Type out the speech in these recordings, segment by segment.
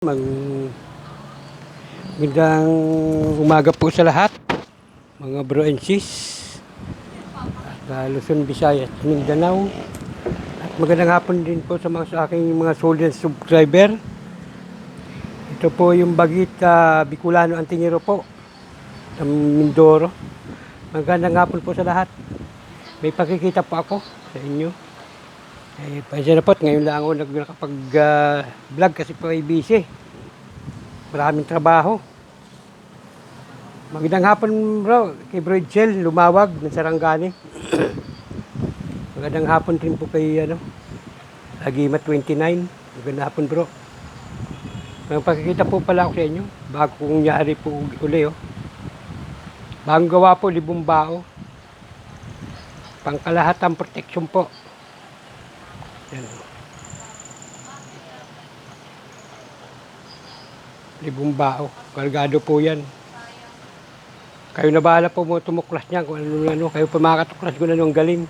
Magandang umaga po sa lahat, mga bro and sis, sa Luzon, Visayas, Mindanao. At magandang hapon din po sa aking mga solid subscriber. Ito po yung Bagit Bicolano Antingero po, ng Mindoro. Magandang hapon po sa lahat. May pakikita po ako sa inyo. Pasensya na po, ngayon lang ako nakapag-vlog kasi po ay busy. Maraming trabaho. Magandang hapon bro, kay Bro Jel, Lumawag, ng Sarangani. Magandang hapon din po kay Agima 29. Magandang hapon bro. May pakikita po pala ako sa inyo, bago kong nyari po uli Bagong gawa po, libong bao. Pangkalahatang protection po. Yan. Libong bao, kargado po yan. Kayo na bahala po mo tumuklas niyan kung ano. Kayo pa makatuklas ko na nung galing.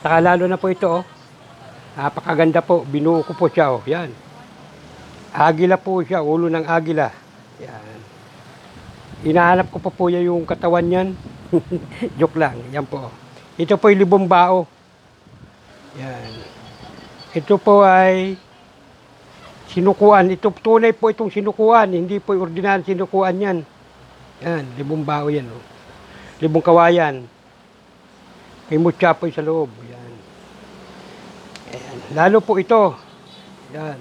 Saka lalo na po ito napakaganda po. Binuo ko po siya Yan. Agila po siya, ulo ng agila. Yan. Hinahanap ko pa po yung katawan niyan. Joke lang. Yan po. Ito po yung libong bao. Yan. Ito po ay sinukuan. Ito tunay po itong sinukuan. Hindi po yung ordinal sinukuan yan. Yan, libong bao yan. Libong kawayan. May mutya po sa loob. Yan. Ayan. Lalo po ito. Yan.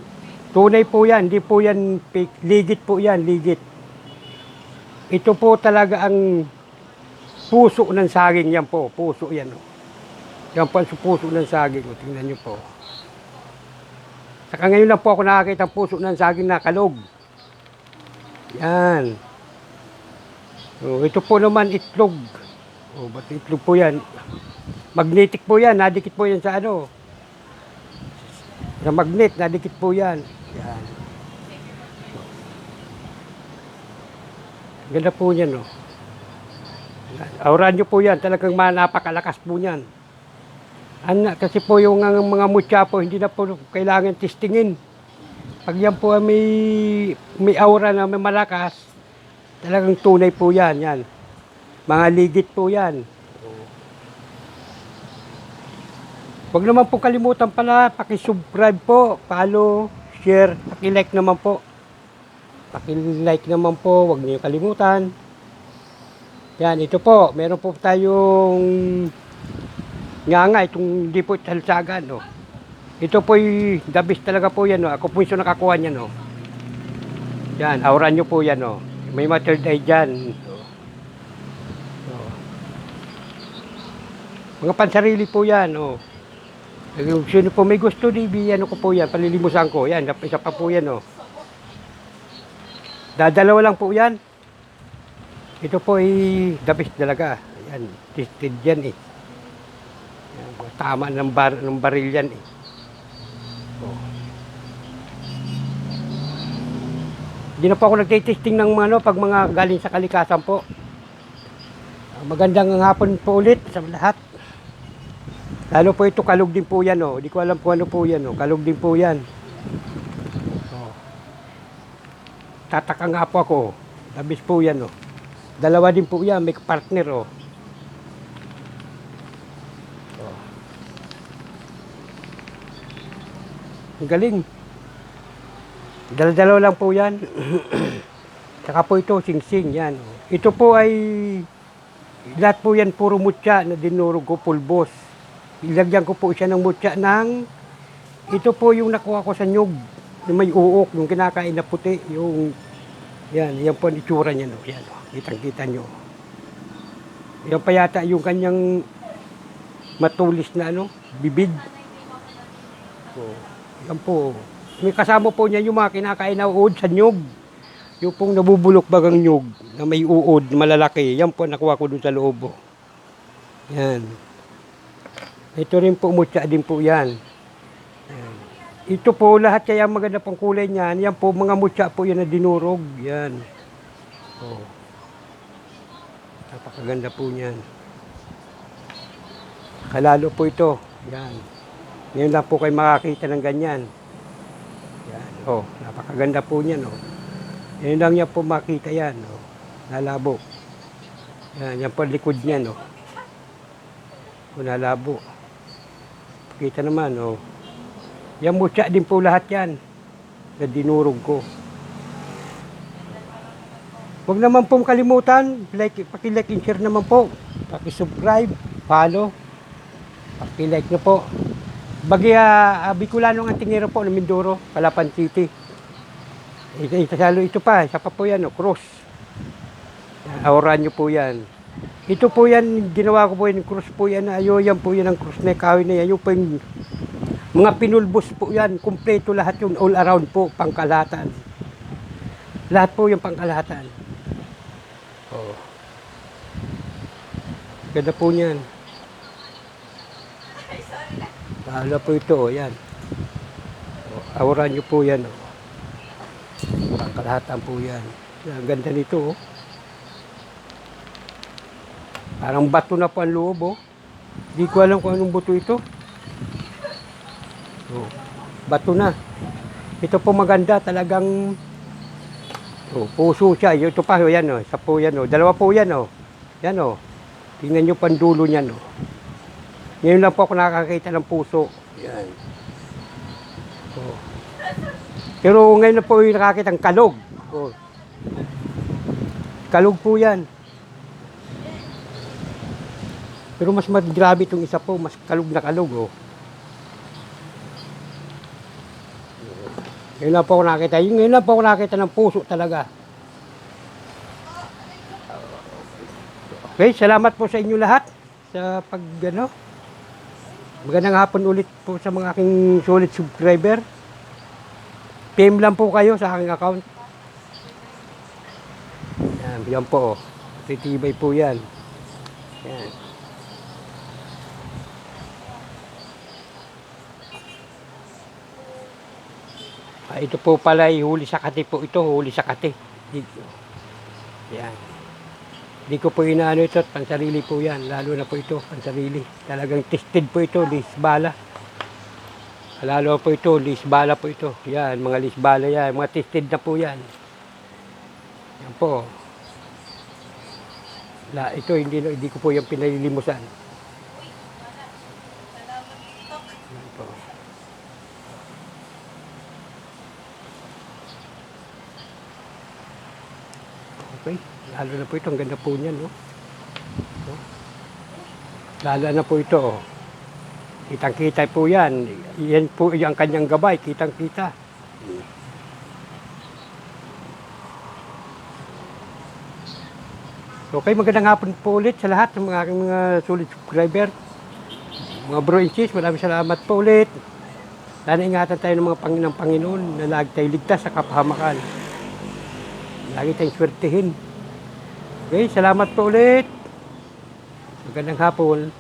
Tunay po yan. Hindi po yan fake. Ligit po yan. Ligit. Ito po talaga ang puso ng saging. Yan po. Puso yan. Yan po ang puso ng saging. Tingnan nyo po. Saka ngayon lang po ako nakakita ang puso ng saging na kalog. Yan. Ito po naman itlog. Ba't itlog po yan? Magnetic po yan. Nadikit po yan sa sa magnet. Nadikit po yan. Yan. Ganda po yan. Auran nyo po yan. Talagang napakalakas po yan. Kasi po yung mga mutya po, hindi na po kailangan testingin. Pag yan po may aura na may malakas, talagang tunay po yan. Mga ligit po yan. Huwag naman po kalimutan pala, paki-subscribe po, follow, share, paki-like naman po. Paki-like naman po, huwag niyo kalimutan. Yan, ito po, meron po tayong itong hindi po talsagan. Ito po yung the best talaga po yan. Ako po yung nakakuha niyan. Yan, auran nyo po yan. May third eye dyan. Mga pansarili po yan. Sino po may gusto, ko po yan. Palilimusan ko. Yan, isa pa po yan. Dadalawa lang po yan. Ito po ay the best talaga. Yan, tested yan Yan, tama ng baril yan Hindi na po ako nagtitesting ng pag mga galing sa kalikasan po. Magandang hapon po ulit sa lahat. Lalo po ito, kalog din po yan. Hindi ko alam kung ano po yan. Kalog din po yan. Tataka nga po ako. Labis po yan. Dalawa din po yan. May partner. Ang galing. Dalawa lang po yan. Saka po ito, sing-sing yan. Ito po ay, lahat po yan puro mutya na dinurog ko, pulbos. Ilagyan ko po siya ng mutya ito po yung nakuha ko sa nyug, yung may uok, yung kinakain na puti, yan po ang itsura niya. Yan, kitang-kita nyo. Yan pa yata yung kanyang matulis na bibig. Yan po. May kasama po niya yung mga kinakain na uod sa nyug. Yung pong nabubulok bagang nyug na may uod, malalaki. Yan po nakuha ko dun sa loob. Yan. Ito rin po, mutya din po yan. Yan. Ito po, lahat kaya maganda pang kulay niyan. Yan po, mga mutya po yan na dinurog. Yan. Napakaganda po niyan. Kalalo po ito. Yan. Ngayon lang po kayo makakita ng ganyan. Yan. Oh, napakaganda po niyan, oh. Yan lang niya po makita yan, oh. Nalabo. Yan po likod niyan, oh. Oh, nalabo. Kita naman, oh. Yan mutya din po lahat yan. Na dinurog ko. Huwag naman pong kalimutan, paki-like and share naman po. Paki-subscribe, follow. Paki-like nyo po. Bicolano ang tingero po ng Mindoro, Palapan City. Ito pa, isa pa po yan, cross. Awaran nyo po yan. Ito po yan, ginawa ko po yan, cross po yan, yan po yan ang cross na kawin na yan. Yung po yung mga pinulbos po yan, kumpleto lahat yung all around po, pangkalahatan. Lahat po yung pangkalahatan. Oh. Ganda po niyan. Lalo po ito, oh, yan. Oh, awaran nyo po yan, oh. Pangkalahatan po yan. Ang ganda nito, oh. Parang bato na po ang loob, oh. Di ko alam kung anong buto ito. Oh, bato na. Ito po maganda, talagang puso siya. Ito pa, oh, yan, oh. Isa po yan, oh. Dalawa po yan, oh. Yan, oh. Tingnan nyo pandulo niyan, oh. Ngayon lang po ako nakakita ng puso. Yan. Oh. Pero ngayon na po yung nakakita ng kalog. Oh. Kalog po yan. Pero mas grabe itong isa po, mas kalog na kalog, oh. Ngayon lang po ako nakakita. Ngayon lang po ako nakakita ng puso talaga. Okay, salamat po sa inyo lahat sa magandang hapon ulit po sa mga aking solid subscriber. PM lang po kayo sa aking account. Yan po, titibay po yan. Yan. Ito po pala ay huli sa kati po ito, huli sa kati. Yan. Di ko po inaano ito, pansarili po yan. Lalo na po ito, pansarili. Talagang tested po ito, lisbala. Lalo po ito, lisbala po ito. Yan, mga lisbala yan. Mga tested na po yan. Yan po. Ito, hindi ko po yung pinalilimusan. Yan po. Okay. Lalo na po ito, ang ganda po niyan, no? Lalo na po ito, oh. Kitang-kita po yan. Yan po yung kanyang gabay, kitang-kita. Okay, magandang hapon po ulit sa lahat ng mga aking mga solid subscriber. Mga bro and sis, maraming salamat po ulit. Sana ingatan tayo ng mga Panginoon na lagi tayo ligtas sa kapahamakan. Lagi tayong swertihin. Okay, salamat po ulit. Magandang hapon.